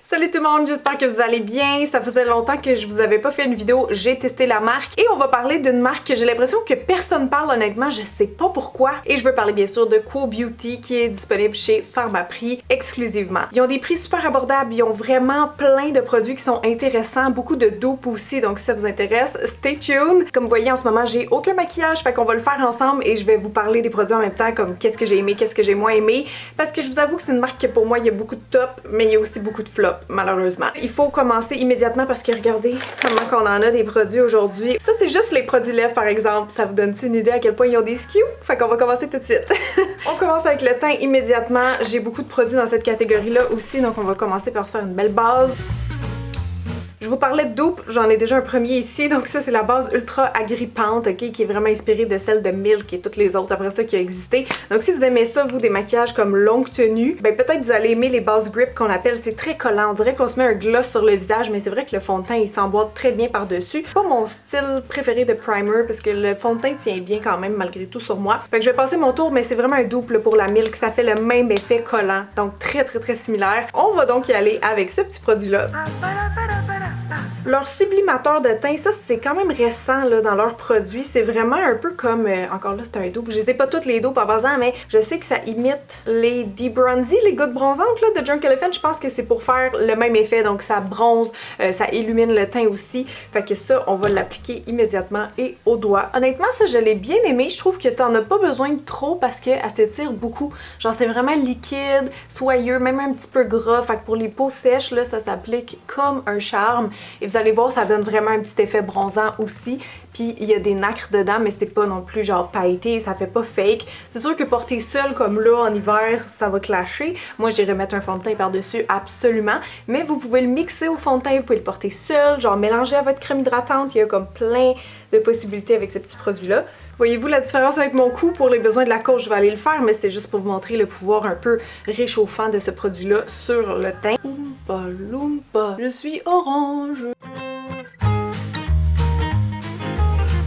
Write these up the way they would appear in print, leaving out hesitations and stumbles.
Salut tout le monde, j'espère que vous allez bien. Ça faisait longtemps que je vous avais pas fait une vidéo, j'ai testé la marque et on va parler d'une marque que j'ai l'impression que personne parle honnêtement, je sais pas pourquoi. Et je veux parler bien sûr de Quo Beauty qui est disponible chez Pharmaprix exclusivement. Ils ont des prix super abordables, ils ont vraiment plein de produits qui sont intéressants, beaucoup de dupes aussi, donc si ça vous intéresse, stay tuned. Comme vous voyez en ce moment, j'ai aucun maquillage, fait qu'on va le faire ensemble et je vais vous parler des produits en même temps, comme qu'est-ce que j'ai aimé, qu'est-ce que j'ai moins aimé, parce que je vous avoue que c'est une marque que pour moi, il y a beaucoup de top, mais il y a aussi beaucoup de flop. Malheureusement. Il faut commencer immédiatement parce que regardez comment qu'on en a des produits aujourd'hui. Ça, c'est juste les produits lèvres par exemple. Ça vous donne-tu une idée à quel point ils ont des SKU? Fait qu'on va commencer tout de suite. On commence avec le teint immédiatement. J'ai beaucoup de produits dans cette catégorie-là aussi, donc on va commencer par se faire une belle base. Je vous parlais de dupe, j'en ai déjà un premier ici, donc ça c'est la base ultra agrippante, ok, qui est vraiment inspirée de celle de Milk et toutes les autres après ça qui a existé. Donc si vous aimez ça, vous, des maquillages comme longue tenue, ben peut-être vous allez aimer les bases grip qu'on appelle, c'est très collant, on dirait qu'on se met un gloss sur le visage, mais c'est vrai que le fond de teint il s'emboîte très bien par-dessus. Pas mon style préféré de primer parce que le fond de teint tient bien quand même malgré tout sur moi. Fait que je vais passer mon tour, mais c'est vraiment un dupe là, pour la Milk, ça fait le même effet collant, donc très similaire. On va donc y aller avec ce petit produit-là. Leur sublimateur de teint, ça c'est quand même récent là, dans leurs produits. C'est vraiment un peu comme, encore là c'est un dupe, je les ai pas toutes les dupes en passant, mais je sais que ça imite les D-Bronzy, les gouttes bronzantes là, de Drunk Elephant. Je pense que c'est pour faire le même effet, donc ça bronze, ça illumine le teint aussi. Fait que ça, on va l'appliquer immédiatement et au doigt. Honnêtement, ça je l'ai bien aimé. Je trouve que t'en as pas besoin de trop parce qu'elle s'étire beaucoup. Genre c'est vraiment liquide, soyeux, même un petit peu gras. Fait que pour les peaux sèches, là, ça s'applique comme un charme. Et vous allez voir, ça donne vraiment un petit effet bronzant aussi. Puis il y a des nacres dedans, mais c'est pas non plus genre pailleté, ça fait pas fake. C'est sûr que porter seul comme là en hiver, ça va clasher. Moi, j'irais mettre un fond de teint par-dessus, absolument. Mais vous pouvez le mixer au fond de teint, vous pouvez le porter seul, genre mélanger à votre crème hydratante. Il y a comme plein de possibilités avec ce petit produit-là. Voyez-vous la différence avec mon cou? Pour les besoins de la cause, je vais aller le faire, mais c'était juste pour vous montrer le pouvoir un peu réchauffant de ce produit-là sur le teint. Oompa loompa, je suis orange.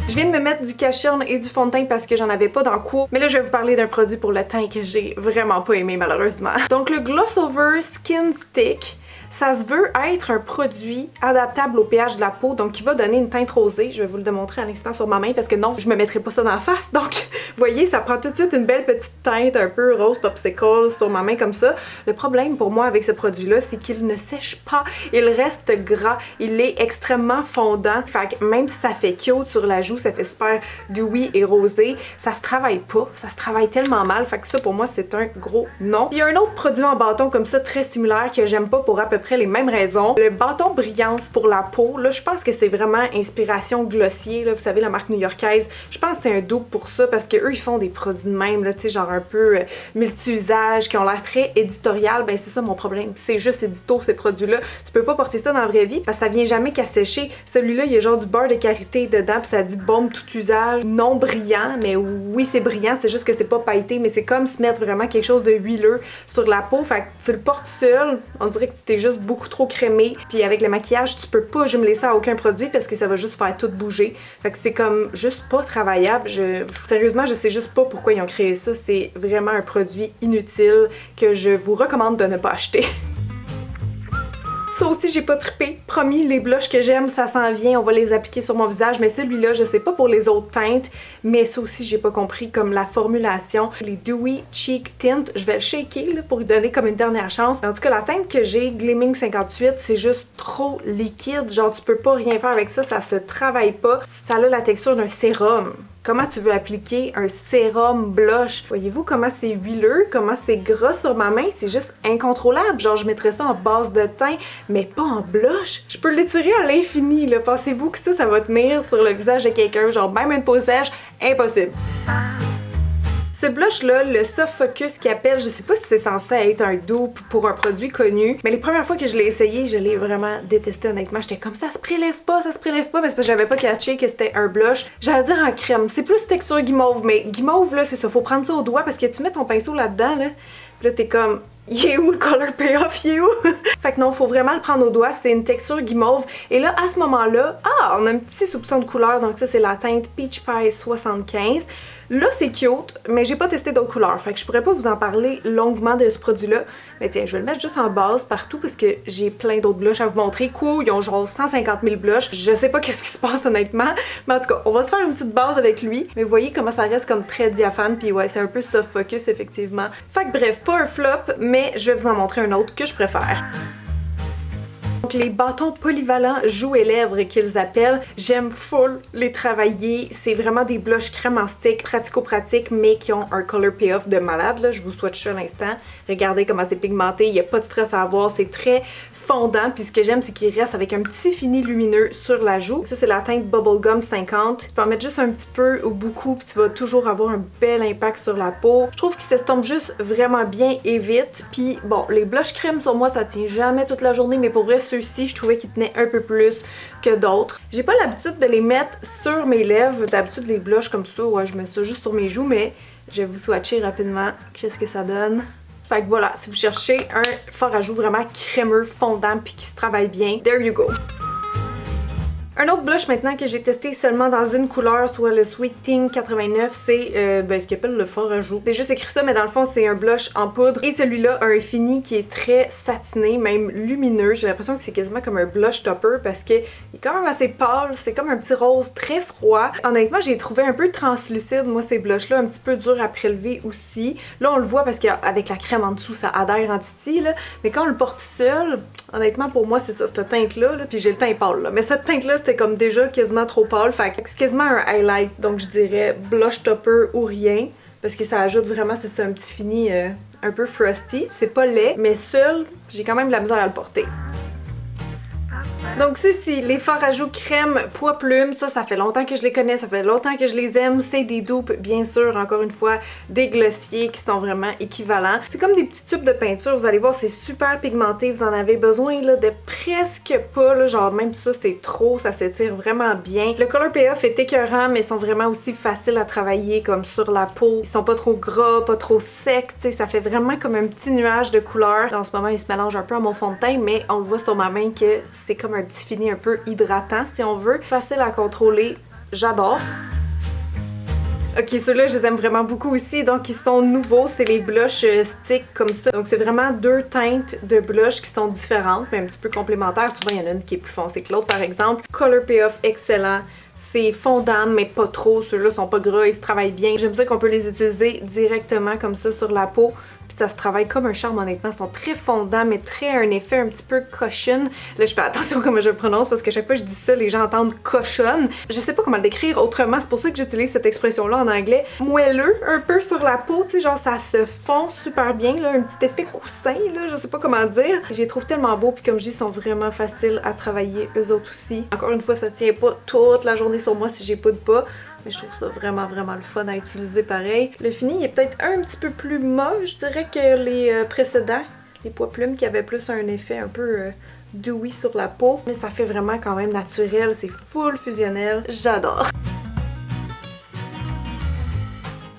Je viens de me mettre du cache-cerne et du fond de teint parce que j'en avais pas dans le cou. Mais là, je vais vous parler d'un produit pour le teint que j'ai vraiment pas aimé malheureusement. Donc le Gloss Over Skin Stick. Ça se veut être un produit adaptable au pH de la peau, donc qui va donner une teinte rosée. Je vais vous le démontrer à l'instant sur ma main parce que non, je me mettrai pas ça dans la face. Donc, vous voyez, ça prend tout de suite une belle petite teinte un peu rose popsicle sur ma main comme ça. Le problème pour moi avec ce produit-là, c'est qu'il ne sèche pas. Il reste gras. Il est extrêmement fondant. Fait que même si ça fait cute sur la joue, ça fait super dewy et rosé, ça se travaille pas. Ça se travaille tellement mal. Fait que ça, pour moi, c'est un gros non. Il y a un autre produit en bâton comme ça, très similaire, que j'aime pas pour à peu près les mêmes raisons. Le bâton brillance pour la peau, là, je pense que c'est vraiment inspiration Glossier, là, vous savez, la marque new-yorkaise. Je pense que c'est un dupe pour ça parce que eux ils font des produits de même, là, tu sais, genre un peu multi-usage, qui ont l'air très éditorial. Ben, c'est ça mon problème. C'est juste édito, ces produits-là. Tu peux pas porter ça dans la vraie vie parce que ça vient jamais qu'à sécher. Celui-là, il y a genre du beurre de karité dedans, puis ça dit baume tout usage, non brillant, mais oui, c'est brillant, c'est juste que c'est pas pailleté, mais c'est comme se mettre vraiment quelque chose de huileux sur la peau. Fait que tu le portes seul, on dirait que tu t'es juste beaucoup trop crémé, puis avec le maquillage tu peux pas jumeler ça à aucun produit parce que ça va juste faire tout bouger. Fait que c'est comme juste pas travaillable. Sérieusement, je sais juste pas pourquoi ils ont créé ça. C'est vraiment un produit inutile que je vous recommande de ne pas acheter. Ça aussi, j'ai pas trippé. Promis, les blushs que j'aime, ça s'en vient. On va les appliquer sur mon visage. Mais celui-là, je sais pas pour les autres teintes. Mais ça aussi, j'ai pas compris comme la formulation. Les Dewy Cheek Tint, je vais le shaker là, pour lui donner comme une dernière chance. Mais en tout cas, la teinte que j'ai, Gleaming 58, c'est juste trop liquide. Genre, tu peux pas rien faire avec ça. Ça se travaille pas. Ça a la texture d'un sérum. Comment tu veux appliquer un sérum blush? Voyez-vous comment c'est huileux, comment c'est gras sur ma main? C'est juste incontrôlable. Genre, je mettrais ça en base de teint, mais pas en blush. Je peux l'étirer à l'infini, là. Pensez-vous que ça va tenir sur le visage de quelqu'un? Genre, même une peau sèche, impossible. Ce blush-là, le Soft Focus qui appelle, je sais pas si c'est censé être un dupe pour un produit connu, mais les premières fois que je l'ai essayé, je l'ai vraiment détesté honnêtement. J'étais comme ça se prélève pas, parce que j'avais pas catché que c'était un blush. J'allais dire en crème, c'est plus texture guimauve, mais guimauve là, c'est ça, faut prendre ça au doigt parce que tu mets ton pinceau là-dedans, là, pis là t'es comme... Il est où le color payoff? Il est où? Fait que non, faut vraiment le prendre au doigt. C'est une texture guimauve. Et là, à ce moment-là, on a un petit soupçon de couleur. Donc ça, c'est la teinte Peach Pie 75. Là, c'est cute, mais j'ai pas testé d'autres couleurs, fait que je pourrais pas vous en parler longuement de ce produit-là. Mais tiens, je vais le mettre juste en base partout parce que j'ai plein d'autres blushs à vous montrer. Cool, ils ont genre 150 000 blushs. Je sais pas qu'est-ce qui se passe honnêtement, mais en tout cas, on va se faire une petite base avec lui. Mais vous voyez comment ça reste comme très diaphane, puis ouais, c'est un peu soft focus effectivement. Fait que bref, pas un flop, mais je vais vous en montrer un autre que je préfère. Donc les bâtons polyvalents joues et lèvres qu'ils appellent, j'aime full les travailler. C'est vraiment des blushs crème en stick, pratico-pratiques, mais qui ont un color payoff de malade. Là, je vous swatch ça à l'instant. Regardez comment c'est pigmenté, il n'y a pas de stress à avoir, c'est très fondant. Puis ce que j'aime, c'est qu'il reste avec un petit fini lumineux sur la joue. Ça, c'est la teinte Bubblegum 50. Tu peux en mettre juste un petit peu ou beaucoup, puis tu vas toujours avoir un bel impact sur la peau. Je trouve qu'il s'estompe juste vraiment bien et vite. Puis bon, les blushs crème sur moi, ça tient jamais toute la journée, mais pour vrai, ceux-ci, je trouvais qu'ils tenaient un peu plus que d'autres. J'ai pas l'habitude de les mettre sur mes lèvres. D'habitude, les blushs comme ça, ouais, je mets ça juste sur mes joues, mais je vais vous swatcher rapidement qu'est-ce que ça donne. Fait que voilà, si vous cherchez un fard à joues vraiment crémeux, fondant puis qui se travaille bien, there you go! Un autre blush maintenant que j'ai testé seulement dans une couleur, soit le Sweet Tea 89, c'est ce qu'ils appellent le fard à joues. C'est juste écrit ça, mais dans le fond, c'est un blush en poudre. Et celui-là a un fini qui est très satiné, même lumineux. J'ai l'impression que c'est quasiment comme un blush topper parce qu'il est quand même assez pâle. C'est comme un petit rose très froid. Honnêtement, j'ai trouvé un peu translucide, moi, ces blushs-là, un petit peu dur à prélever aussi. Là, on le voit parce qu'avec la crème en dessous, ça adhère en titi, là. Mais quand on le porte seul, honnêtement, pour moi, c'est ça, cette teinte-là. Puis j'ai le teint pâle, là. Mais cette teinte-là, c'était comme déjà quasiment trop pâle, fait que c'est quasiment un highlight, donc je dirais blush topper ou rien, parce que ça ajoute vraiment, c'est ça, un petit fini un peu frosty. C'est pas laid, mais seul, j'ai quand même de la misère à le porter. Donc ceux-ci, les fards à joues crème pois plume, ça fait longtemps que je les connais, ça fait longtemps que je les aime. C'est des dupes, bien sûr, encore une fois, des glossiers qui sont vraiment équivalents. C'est comme des petits tubes de peinture, vous allez voir, c'est super pigmenté, vous en avez besoin là, de presque pas, là, genre même ça c'est trop, ça s'étire vraiment bien. Le color payoff est écœurant, mais ils sont vraiment aussi faciles à travailler comme sur la peau. Ils sont pas trop gras, pas trop secs, tu sais, ça fait vraiment comme un petit nuage de couleurs. En ce moment, ils se mélangent un peu à mon fond de teint, mais on le voit sur ma main que c'est comme un petit fini un peu hydratant si on veut. Facile à contrôler, j'adore. Ok, ceux-là, je les aime vraiment beaucoup aussi. Donc, ils sont nouveaux. C'est les blushs stick comme ça. Donc, c'est vraiment deux teintes de blush qui sont différentes, mais un petit peu complémentaires. Souvent, il y en a une qui est plus foncée que l'autre, par exemple. Color payoff excellent. C'est fondant, mais pas trop. Ceux-là sont pas gras, ils se travaillent bien. J'aime ça qu'on peut les utiliser directement comme ça sur la peau. Puis ça se travaille comme un charme, honnêtement. Ils sont très fondants, mais très un effet un petit peu cochon. Là, je fais attention comment je le prononce parce que chaque fois que je dis ça, les gens entendent cochonne. Je sais pas comment le décrire autrement. C'est pour ça que j'utilise cette expression-là en anglais. Moelleux, un peu sur la peau, tu sais, genre ça se fond super bien, là. Un petit effet coussin, là. Je sais pas comment dire. Je les trouve tellement beaux, puis comme je dis, ils sont vraiment faciles à travailler, eux autres aussi. Encore une fois, ça tient pas toute la journée sur moi si j'ai pas de pas. Mais je trouve ça vraiment le fun à utiliser pareil. Le fini il est peut-être un petit peu plus mauve, je dirais, que les précédents. Les pois plumes qui avaient plus un effet un peu dewy sur la peau. Mais ça fait vraiment quand même naturel, c'est full fusionnel. J'adore!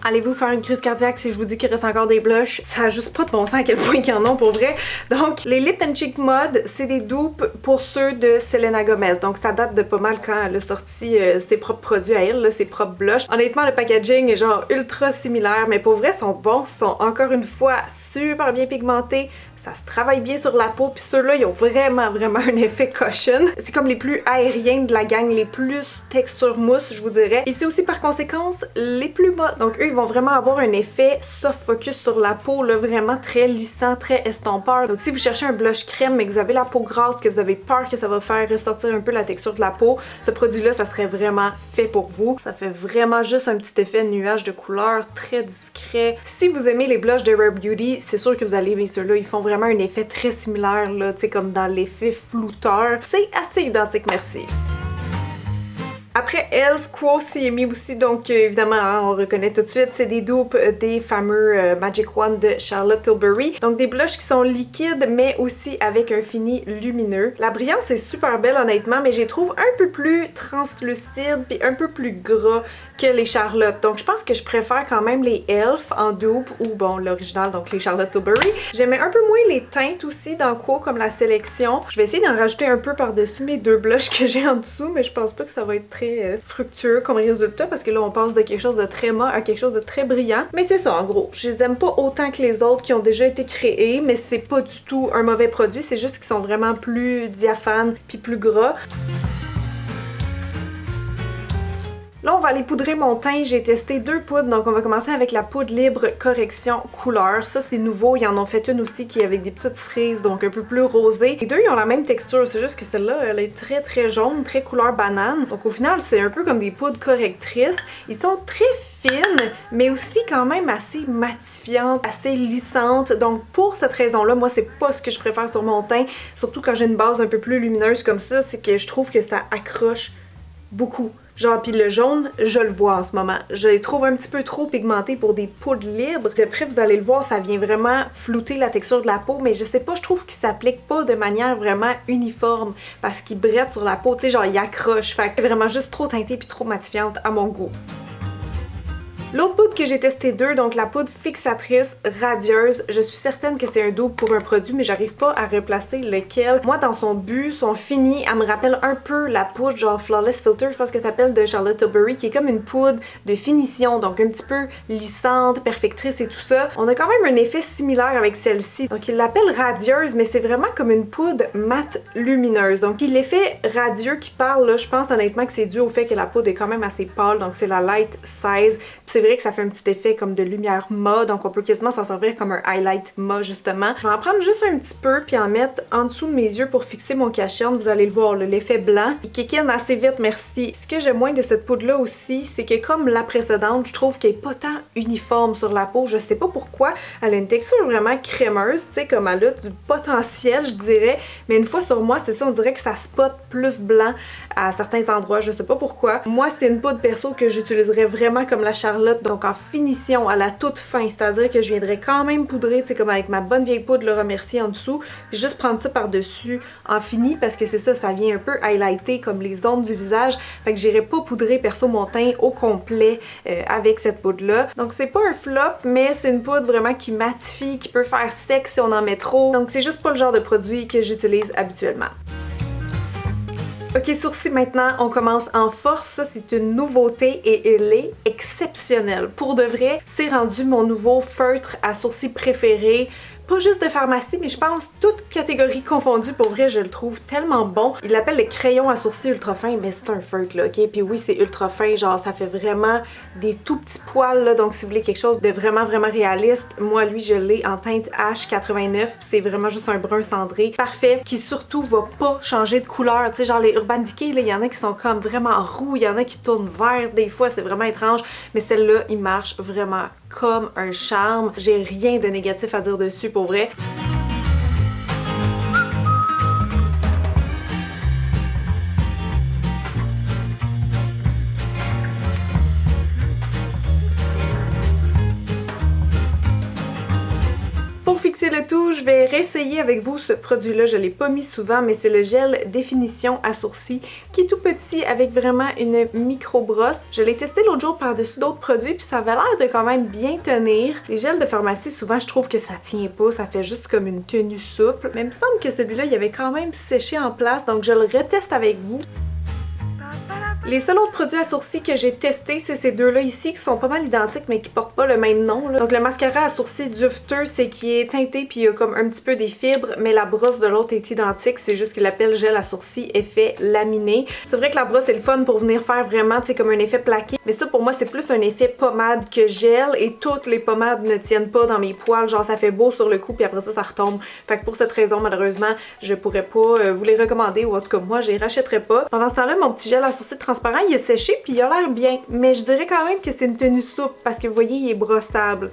Allez-vous faire une crise cardiaque si je vous dis qu'il reste encore des blushs? Ça a juste pas de bon sens à quel point ils en ont pour vrai. Donc, les Lip and Cheek Mod, c'est des dupes pour ceux de Selena Gomez. Donc, ça date de pas mal quand elle a sorti ses propres produits à elle, là, ses propres blushs. Honnêtement, le packaging est genre ultra similaire, mais pour vrai, sont bons, sont encore une fois super bien pigmentés. Ça se travaille bien sur la peau, puis ceux-là, ils ont vraiment un effet cochon. C'est comme les plus aériens de la gang, les plus texture mousse, je vous dirais. Et c'est aussi par conséquence les plus bas. Donc eux, ils vont vraiment avoir un effet soft focus sur la peau, là, vraiment très lissant, très estompeur. Donc si vous cherchez un blush crème, mais que vous avez la peau grasse, que vous avez peur que ça va faire ressortir un peu la texture de la peau, ce produit-là, ça serait vraiment fait pour vous. Ça fait vraiment juste un petit effet de nuage de couleur, très discret. Si vous aimez les blushs de Rare Beauty, c'est sûr que vous allez aimer ceux-là. Ils font vraiment un effet très similaire, là, tu sais, comme dans l'effet flouteur. C'est assez identique, merci. Après Elf, Quo CME aussi, donc évidemment hein, on reconnaît tout de suite, c'est des dupes des fameux Magic Wand de Charlotte Tilbury. Donc des blushs qui sont liquides mais aussi avec un fini lumineux. La brillance est super belle honnêtement, mais je les trouve un peu plus translucides puis un peu plus gras que les Charlotte. Donc je pense que je préfère quand même les Elf en dupe ou bon l'original, donc les Charlotte Tilbury. J'aimais un peu moins les teintes aussi dans Quo comme la sélection. Je vais essayer d'en rajouter un peu par-dessus mes deux blushs que j'ai en dessous, mais je pense pas que ça va être très fructueux comme résultat parce que là on passe de quelque chose de très mat à quelque chose de très brillant. Mais c'est ça en gros, je les aime pas autant que les autres qui ont déjà été créés, mais c'est pas du tout un mauvais produit, c'est juste qu'ils sont vraiment plus diaphanes puis plus gras. Là, on va aller poudrer mon teint. J'ai testé 2 poudres, donc on va commencer avec la poudre libre correction couleur. Ça, c'est nouveau. Ils en ont fait une aussi qui est avec des petites cerises, donc un peu plus rosée. Les deux, ils ont la même texture. C'est juste que celle-là, elle est très très jaune, très couleur banane. Donc au final, c'est un peu comme des poudres correctrices. Ils sont très fines, mais aussi quand même assez matifiantes, assez lissantes. Donc pour cette raison-là, moi, c'est pas ce que je préfère sur mon teint. Surtout quand j'ai une base un peu plus lumineuse comme ça, c'est que je trouve que ça accroche beaucoup. Genre, pis le jaune, je le vois en ce moment. Je les trouve un petit peu trop pigmentés pour des poudres libres. De près, vous allez le voir, ça vient vraiment flouter la texture de la peau, mais je sais pas, je trouve qu'il s'applique pas de manière vraiment uniforme parce qu'il brette sur la peau, tu sais, genre, il accroche. Fait que vraiment juste trop teinté puis trop matifiante à mon goût. L'autre poudre que j'ai testé 2, donc la poudre fixatrice radieuse, je suis certaine que c'est un double pour un produit, mais j'arrive pas à replacer lequel. Moi, dans son but, son fini, elle me rappelle un peu la poudre genre Flawless Filter, je pense que ça s'appelle de Charlotte Tilbury, qui est comme une poudre de finition, donc un petit peu lissante, perfectrice et tout ça. On a quand même un effet similaire avec celle-ci. Donc il l'appelle radieuse, mais c'est vraiment comme une poudre mate lumineuse. Donc l'effet radieux qui parle, là, je pense honnêtement que c'est dû au fait que la poudre est quand même assez pâle, donc c'est la light size. C'est vrai que ça fait un petit effet comme de lumière mat, donc on peut quasiment s'en servir comme un highlight mat justement. Je vais en prendre juste un petit peu puis en mettre en dessous de mes yeux pour fixer mon cache-cerne. Vous allez le voir, l'effet blanc. Il kikine assez vite, merci. Ce que j'aime moins de cette poudre-là aussi, c'est que comme la précédente, je trouve qu'elle est pas tant uniforme sur la peau. Je sais pas pourquoi. Elle a une texture vraiment crémeuse, tu sais, comme elle a du potentiel, je dirais. Mais une fois sur moi, c'est ça, on dirait que ça spot plus blanc à certains endroits. Je sais pas pourquoi. Moi, c'est une poudre perso que j'utiliserais vraiment comme la Charlotte, donc en finition à la toute fin, c'est-à-dire que je viendrais quand même poudrer, tu sais, comme avec ma bonne vieille poudre Laura Mercier en dessous, puis juste prendre ça par-dessus en fini parce que c'est ça, ça vient un peu highlighter comme les zones du visage, fait que j'irais pas poudrer perso mon teint au complet avec cette poudre-là. Donc c'est pas un flop, mais c'est une poudre vraiment qui matifie, qui peut faire sec si on en met trop, donc c'est juste pas le genre de produit que j'utilise habituellement. Ok, sourcils maintenant, on commence en force. Ça, c'est une nouveauté et elle est exceptionnelle. Pour de vrai, c'est rendu mon nouveau feutre à sourcils préféré. Pas juste de pharmacie, mais je pense toute catégorie confondue. Pour vrai, je le trouve tellement bon. Il l'appelle le crayon à sourcils ultra fin, mais c'est un feutre là, ok? Puis oui, c'est ultra fin, genre ça fait vraiment des tout petits poils là, donc si vous voulez quelque chose de vraiment réaliste, moi lui je l'ai en teinte H89, puis c'est vraiment juste un brun cendré, parfait, qui surtout va pas changer de couleur. Tu sais, genre les Urban Decay, là, il y en a qui sont comme vraiment roux, il y en a qui tournent vert des fois, c'est vraiment étrange, mais celle-là, il marche vraiment comme un charme. J'ai rien de négatif à dire dessus pour vrai. Pour fixer le tout, je vais réessayer avec vous ce produit-là. Je l'ai pas mis souvent, mais c'est le gel définition à sourcils qui est tout petit avec vraiment une micro-brosse. Je l'ai testé l'autre jour par-dessus d'autres produits puis ça avait l'air de quand même bien tenir. Les gels de pharmacie, souvent, je trouve que ça tient pas, ça fait juste comme une tenue souple. Mais il me semble que celui-là, il avait quand même séché en place, donc je le reteste avec vous. Les seuls autres produits à sourcils que j'ai testés, c'est ces deux-là ici qui sont pas mal identiques mais qui portent pas le même nom, là. Donc le mascara à sourcils Dufter, c'est qui est teinté puis il y a comme un petit peu des fibres, mais la brosse de l'autre est identique, c'est juste qu'il l'appelle gel à sourcils effet laminé. C'est vrai que la brosse est le fun pour venir faire vraiment, tu sais, comme un effet plaqué, mais ça pour moi c'est plus un effet pommade que gel et toutes les pommades ne tiennent pas dans mes poils, genre ça fait beau sur le coup puis après ça retombe. Fait que pour cette raison malheureusement je pourrais pas vous les recommander ou en tout cas moi je les rachèterais pas. Pendant ce temps-là mon petit gel à sourcils transparent, il est séché puis il a l'air bien, mais je dirais quand même que c'est une tenue souple parce que vous voyez il est brossable.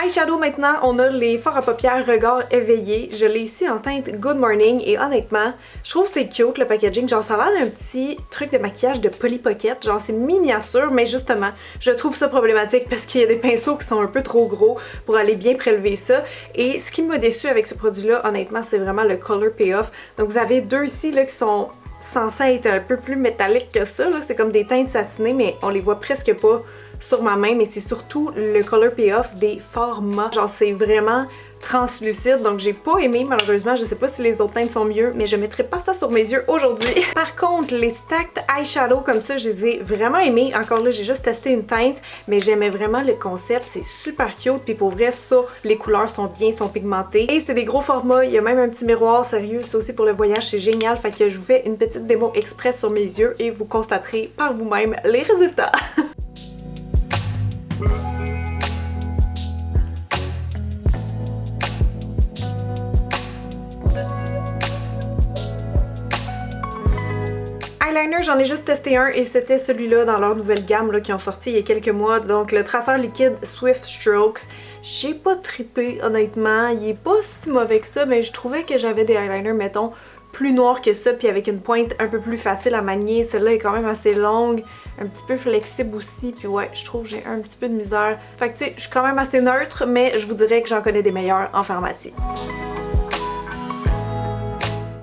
Eyeshadow maintenant, on a les fards à paupières Regard éveillé. Je l'ai ici en teinte Good Morning et honnêtement, je trouve que c'est cute le packaging. Genre ça a l'air d'un petit truc de maquillage de Polly Pocket. Genre c'est miniature, mais justement, je trouve ça problématique parce qu'il y a des pinceaux qui sont un peu trop gros pour aller bien prélever ça. Et ce qui m'a déçu avec ce produit-là, honnêtement, c'est vraiment le Color Payoff. Donc vous avez deux ici là qui sont censés être un peu plus métalliques que ça. C'est comme des teintes satinées, mais on les voit presque pas sur ma main, mais c'est surtout le Color Payoff des fards mat. Genre c'est vraiment translucide, donc j'ai pas aimé malheureusement. Je sais pas si les autres teintes sont mieux, mais je mettrai pas ça sur mes yeux aujourd'hui. Par contre, les stacked eyeshadow comme ça, je les ai vraiment aimés. Encore là, j'ai juste testé une teinte, mais j'aimais vraiment le concept. C'est super cute, puis pour vrai, ça, les couleurs sont bien, sont pigmentées. Et c'est des gros formats, il y a même un petit miroir, sérieux, ça aussi pour le voyage, c'est génial. Fait que je vous fais une petite démo express sur mes yeux et vous constaterez par vous-même les résultats. Eyeliner, j'en ai juste testé un et c'était celui-là dans leur nouvelle gamme là, qui ont sorti il y a quelques mois. Donc le traceur liquide Swift Strokes. J'ai pas trippé honnêtement, il est pas si mauvais que ça, mais je trouvais que j'avais des eyeliners, mettons, plus noirs que ça, puis avec une pointe un peu plus facile à manier. Celle-là est quand même assez longue, un petit peu flexible aussi, puis ouais, je trouve que j'ai un petit peu de misère. Fait que tu sais, je suis quand même assez neutre, mais je vous dirais que j'en connais des meilleurs en pharmacie.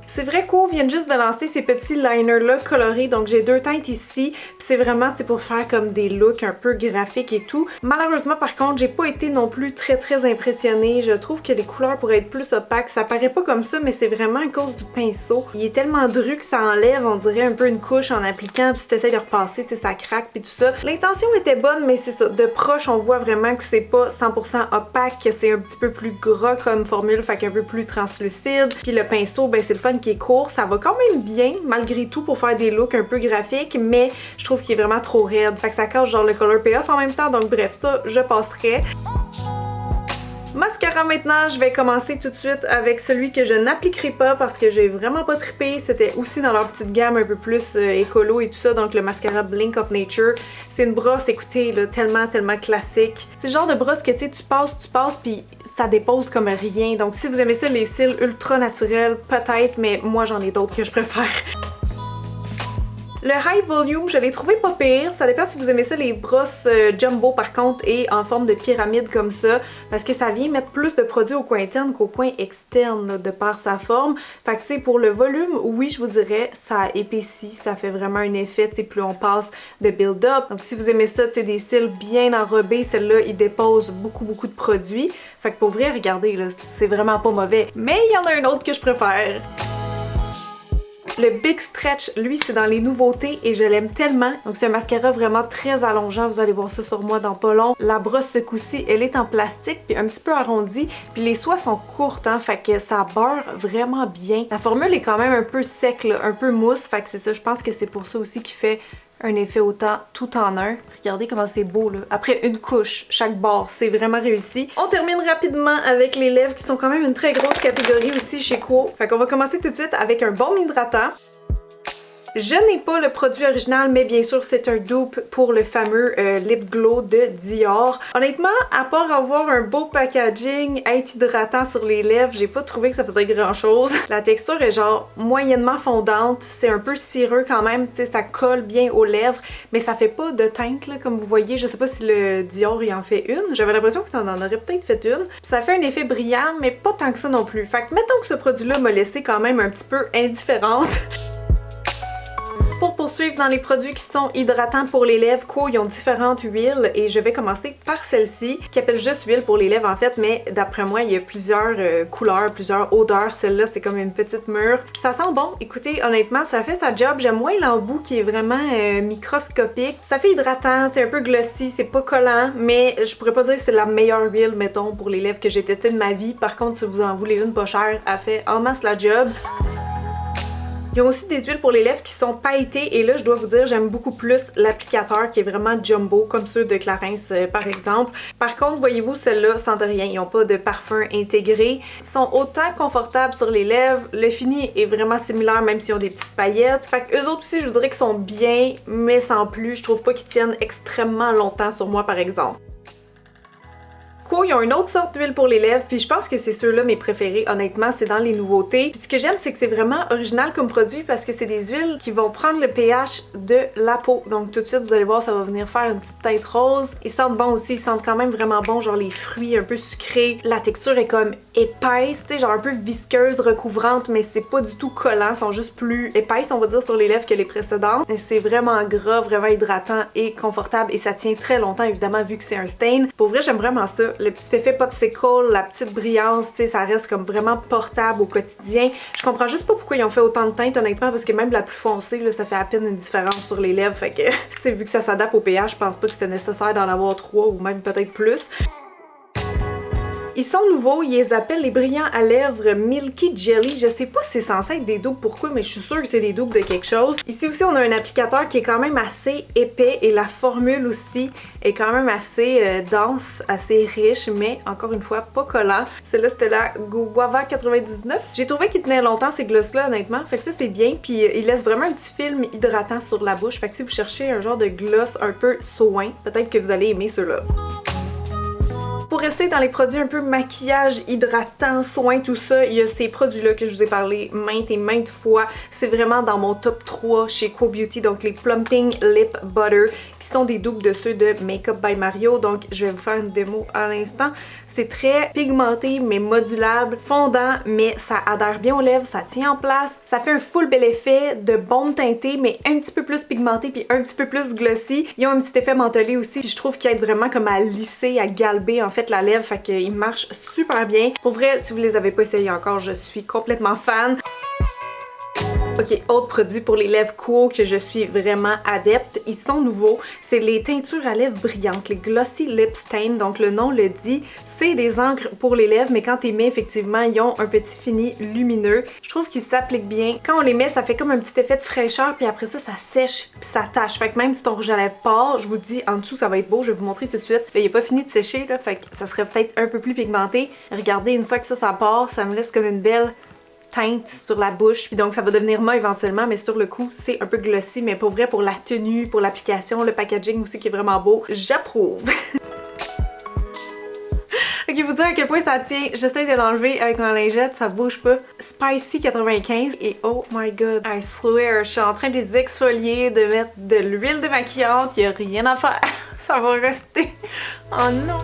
C'est vrai qu'O viennent juste de lancer ces petits liners-là colorés, donc j'ai deux teintes ici, puis c'est vraiment pour faire comme des looks un peu graphiques et tout. Malheureusement par contre, j'ai pas été non plus très impressionnée, je trouve que les couleurs pourraient être plus opaques, ça paraît pas comme ça, mais c'est vraiment à cause du pinceau. Il est tellement dru que ça enlève, on dirait un peu une couche en appliquant, puis si t'essayes de repasser, tu sais, ça craque puis tout ça. L'intention était bonne, mais c'est ça, de proche on voit vraiment que c'est pas 100% opaque, que c'est un petit peu plus gras comme formule, fait qu'un peu plus translucide, puis le pinceau, ben c'est le fun qui est court, ça va quand même bien malgré tout pour faire des looks un peu graphiques, mais je trouve qu'il est vraiment trop raide, fait que ça cache genre le color payoff en même temps, donc bref, ça je passerai. Mascara maintenant, je vais commencer tout de suite avec celui que je n'appliquerai pas parce que j'ai vraiment pas trippé. C'était aussi dans leur petite gamme un peu plus écolo et tout ça, donc le mascara Blink of Nature. C'est une brosse, écoutez, là, tellement classique. C'est le genre de brosse que tu sais, tu passes puis ça dépose comme rien. Donc si vous aimez ça, les cils ultra naturels, peut-être, mais moi j'en ai d'autres que je préfère. Le High Volume, je l'ai trouvé pas pire. Ça dépend si vous aimez ça, les brosses jumbo par contre, et en forme de pyramide comme ça, parce que ça vient mettre plus de produits au coin interne qu'au coin externe, là, de par sa forme. Fait que tu sais, pour le volume, oui, je vous dirais, ça épaissit, ça fait vraiment un effet, tu sais, plus on passe de build-up. Donc si vous aimez ça, tu sais, des cils bien enrobés, celle-là, il dépose beaucoup de produits. Fait que pour vrai, regardez, là, c'est vraiment pas mauvais. Mais il y en a un autre que je préfère. Le Big Stretch, lui, c'est dans les nouveautés et je l'aime tellement. Donc c'est un mascara vraiment très allongeant, vous allez voir ça sur moi dans pas long. La brosse ce coup-ci, elle est en plastique puis un petit peu arrondie, puis les soies sont courtes, hein, fait que ça beurre vraiment bien. La formule est quand même un peu sec, là, un peu mousse, fait que c'est ça, je pense que c'est pour ça aussi qu'il fait un effet autant tout en un. Regardez comment c'est beau là. Après une couche, chaque bord, c'est vraiment réussi. On termine rapidement avec les lèvres qui sont quand même une très grosse catégorie aussi chez Quo. Fait qu'on va commencer tout de suite avec un baume hydratant. Je n'ai pas le produit original, mais bien sûr c'est un dupe pour le fameux Lip Glow de Dior. Honnêtement, à part avoir un beau packaging, être hydratant sur les lèvres, j'ai pas trouvé que ça faisait grand chose. La texture est genre moyennement fondante, c'est un peu cireux quand même, tu sais, ça colle bien aux lèvres, mais ça fait pas de teinte là, comme vous voyez. Je sais pas si le Dior il en fait une, j'avais l'impression que ça en aurait peut-être fait une. Ça fait un effet brillant, mais pas tant que ça non plus. Fait que mettons que ce produit-là m'a laissé quand même un petit peu indifférente. Pour poursuivre dans les produits qui sont hydratants pour les lèvres, Quo, ils ont différentes huiles et je vais commencer par celle-ci qui appelle juste huile pour les lèvres en fait, mais d'après moi il y a plusieurs couleurs, plusieurs odeurs. Celle-là c'est comme une petite mûre. Ça sent bon, écoutez, honnêtement ça fait sa job. J'aime moins l'embout qui est vraiment microscopique. Ça fait hydratant, c'est un peu glossy, c'est pas collant, mais je pourrais pas dire que c'est la meilleure huile mettons pour les lèvres que j'ai testée de ma vie. Par contre si vous en voulez une pas chère, elle fait en masse la job. Ils ont aussi des huiles pour les lèvres qui sont pailletées et là je dois vous dire j'aime beaucoup plus l'applicateur qui est vraiment jumbo comme ceux de Clarins par exemple. Par contre voyez-vous celles-là sentent rien, ils n'ont pas de parfum intégré. Ils sont autant confortables sur les lèvres, le fini est vraiment similaire même s'ils ont des petites paillettes. Fait que eux autres aussi je vous dirais qu'ils sont bien mais sans plus, je trouve pas qu'ils tiennent extrêmement longtemps sur moi par exemple. Quo, ils ont une autre sorte d'huile pour les lèvres, puis je pense que c'est ceux-là mes préférés, honnêtement, c'est dans les nouveautés. Puis ce que j'aime, c'est que c'est vraiment original comme produit parce que c'est des huiles qui vont prendre le pH de la peau. Donc tout de suite, vous allez voir, ça va venir faire une petite teinte rose. Ils sentent bon aussi, ils sentent quand même vraiment bon, genre les fruits un peu sucrés. La texture est comme épaisse, tu sais, genre un peu visqueuse, recouvrante, mais c'est pas du tout collant, ils sont juste plus épaisses, on va dire, sur les lèvres que les précédentes. Et c'est vraiment gras, vraiment hydratant et confortable et ça tient très longtemps, évidemment, vu que c'est un stain. Pour vrai, j'aime vraiment ça. le petit effet popsicle, la petite brillance, tu sais, ça reste comme vraiment portable au quotidien. Je comprends juste pas pourquoi ils ont fait autant de teintes honnêtement, parce que même la plus foncée, là, ça fait à peine une différence sur les lèvres, fait que, tu sais, vu que ça s'adapte au pH, je pense pas que c'était nécessaire d'en avoir 3 ou même peut-être plus. Ils sont nouveaux, ils les appellent les brillants à lèvres Milky Jelly. Je sais pas si c'est censé être des doubles pourquoi, mais je suis sûre que c'est des doubles de quelque chose. Ici aussi, on a un applicateur qui est quand même assez épais et la formule aussi est quand même assez dense, assez riche, mais encore une fois, pas collant. Celle-là, c'était la Guava 99. J'ai trouvé qu'il tenait longtemps ces gloss-là, honnêtement. Fait que ça, c'est bien. Puis il laisse vraiment un petit film hydratant sur la bouche. Fait que si vous cherchez un genre de gloss un peu soin, peut-être que vous allez aimer ceux-là. Pour rester dans les produits un peu maquillage, hydratant, soin, tout ça, il y a ces produits-là que je vous ai parlé maintes et maintes fois. C'est vraiment dans mon top 3 chez Quo Beauty, donc les Plumping Lip Butter, qui sont des doubles de ceux de Makeup by Mario. Donc je vais vous faire une démo à l'instant. C'est très pigmenté, mais modulable, fondant, mais ça adhère bien aux lèvres, ça tient en place. Ça fait un full bel effet de baume teinté, mais un petit peu plus pigmenté puis un petit peu plus glossy. Ils ont un petit effet mentholé aussi, puis je trouve qu'ils aident vraiment comme à lisser, à galber en fait la lèvre, fait qu'ils marchent super bien. Pour vrai, si vous les avez pas essayés encore, je suis complètement fan. Ok, autre produit pour les lèvres Quo que je suis vraiment adepte, ils sont nouveaux, c'est les teintures à lèvres brillantes, les Glossy Lip Stain, donc le nom le dit, c'est des encres pour les lèvres, mais quand tu les mets, effectivement, ils ont un petit fini lumineux. Je trouve qu'ils s'appliquent bien. Quand on les met, ça fait comme un petit effet de fraîcheur, puis après ça, ça sèche, puis ça tâche. Fait que même si ton rouge à lèvres part, je vous dis, en dessous, ça va être beau, je vais vous montrer tout de suite. Là, il est pas fini de sécher, là, fait que ça serait peut-être un peu plus pigmenté. Regardez, une fois que ça part, ça me laisse comme une belle teinte sur la bouche, puis donc ça va devenir mat éventuellement, mais sur le coup c'est un peu glossy, mais pour vrai, pour la tenue, pour l'application, le packaging aussi qui est vraiment beau, j'approuve. Ok, vous dire à quel point ça tient, j'essaie de l'enlever avec ma lingette, ça bouge pas. Spicy 95 et oh my god, I swear, je suis en train de les exfolier, de mettre de l'huile démaquillante, y a rien à faire, ça va rester. Oh non!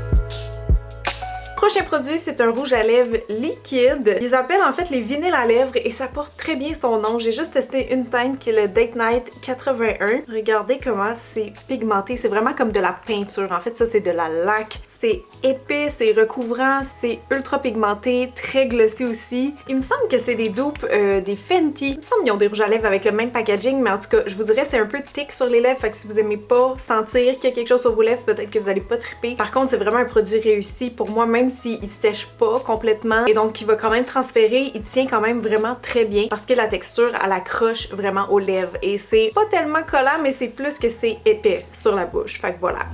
Prochain produit, c'est un rouge à lèvres liquide. Ils appellent en fait les vinyles à lèvres et ça porte très bien son nom. J'ai juste testé une teinte qui est le Date Night 81. Regardez comment c'est pigmenté. C'est vraiment comme de la peinture. En fait, ça, c'est de la laque. C'est épais, c'est recouvrant, c'est ultra pigmenté, très glossy aussi. Il me semble que c'est des dupes des Fenty. Il me semble qu'ils ont des rouges à lèvres avec le même packaging, mais en tout cas, je vous dirais c'est un peu thick sur les lèvres. Fait que si vous aimez pas sentir qu'il y a quelque chose sur vos lèvres, peut-être que vous allez pas triper. Par contre, c'est vraiment un produit réussi pour moi, même s'il sèche pas complètement et donc il va quand même transférer, il tient quand même vraiment très bien parce que la texture elle accroche vraiment aux lèvres et c'est pas tellement collant mais c'est plus que c'est épais sur la bouche, fait que voilà.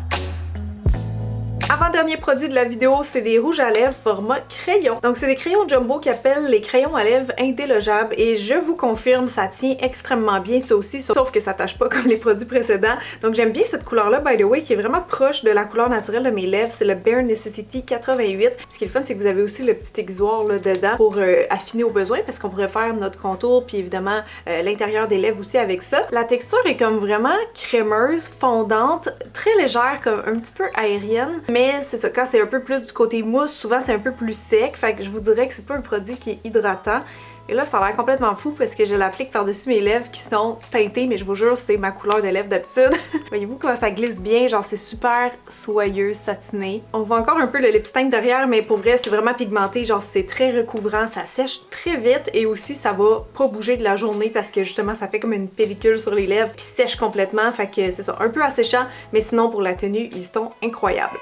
Avant-dernier produit de la vidéo, c'est des rouges à lèvres format crayon. Donc c'est des crayons jumbo qui appellent les crayons à lèvres indélogeables et je vous confirme, ça tient extrêmement bien ça aussi, sauf que ça tâche pas comme les produits précédents. Donc j'aime bien cette couleur-là, by the way, qui est vraiment proche de la couleur naturelle de mes lèvres. C'est le Bare Necessity 88. Puis ce qui est le fun, c'est que vous avez aussi le petit exutoire là dedans pour affiner au besoin parce qu'on pourrait faire notre contour puis évidemment l'intérieur des lèvres aussi avec ça. La texture est comme vraiment crémeuse, fondante, très légère, comme un petit peu aérienne. Mais c'est ça, quand c'est un peu plus du côté mousse, souvent c'est un peu plus sec, fait que je vous dirais que c'est pas un produit qui est hydratant. Et là, ça a l'air complètement fou parce que je l'applique par-dessus mes lèvres qui sont teintées, mais je vous jure, c'est ma couleur de lèvres d'habitude. Voyez-vous comment ça glisse bien, genre c'est super soyeux, satiné. On voit encore un peu le lip stain derrière, mais pour vrai, c'est vraiment pigmenté, genre c'est très recouvrant, ça sèche très vite et aussi ça va pas bouger de la journée parce que justement ça fait comme une pellicule sur les lèvres qui sèche complètement, fait que c'est ça, un peu asséchant, mais sinon pour la tenue, ils sont incroyables.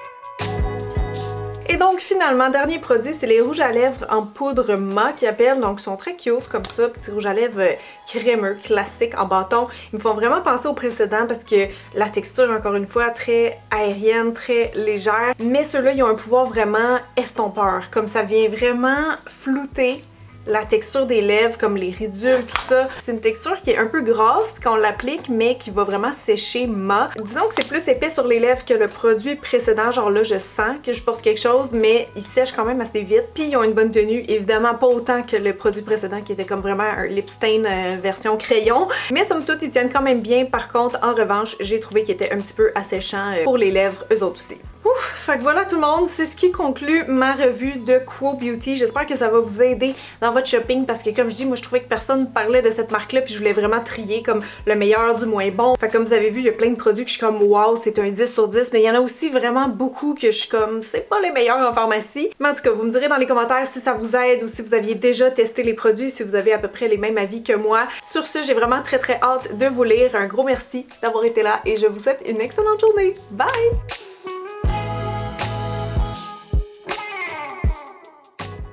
Et donc finalement, dernier produit, c'est les rouges à lèvres en poudre mat qui appellent, donc ils sont très cute comme ça, petits rouges à lèvres crémeux, classiques en bâton. Ils me font vraiment penser au précédent parce que la texture, encore une fois, très aérienne, très légère, mais ceux-là, ils ont un pouvoir vraiment estompeur, comme ça vient vraiment flouter la texture des lèvres, comme les ridules, tout ça. C'est une texture qui est un peu grasse quand on l'applique, mais qui va vraiment sécher mat. Disons que c'est plus épais sur les lèvres que le produit précédent, genre là je sens que je porte quelque chose, mais il sèche quand même assez vite. Puis ils ont une bonne tenue, évidemment pas autant que le produit précédent qui était comme vraiment un lip stain version crayon, mais somme toute ils tiennent quand même bien. Par contre, en revanche, j'ai trouvé qu'ils étaient un petit peu asséchants pour les lèvres, eux autres aussi. Ouf! Fait que voilà tout le monde, c'est ce qui conclut ma revue de Quo Beauty. J'espère que ça va vous aider dans votre shopping parce que comme je dis, moi je trouvais que personne parlait de cette marque-là puis je voulais vraiment trier comme le meilleur du moins bon. Fait que comme vous avez vu, il y a plein de produits que je suis comme wow, c'est un 10 sur 10, mais il y en a aussi vraiment beaucoup que je suis comme c'est pas les meilleurs en pharmacie. Mais en tout cas, vous me direz dans les commentaires si ça vous aide ou si vous aviez déjà testé les produits, si vous avez à peu près les mêmes avis que moi. Sur ce, j'ai vraiment très hâte de vous lire. Un gros merci d'avoir été là et je vous souhaite une excellente journée. Bye!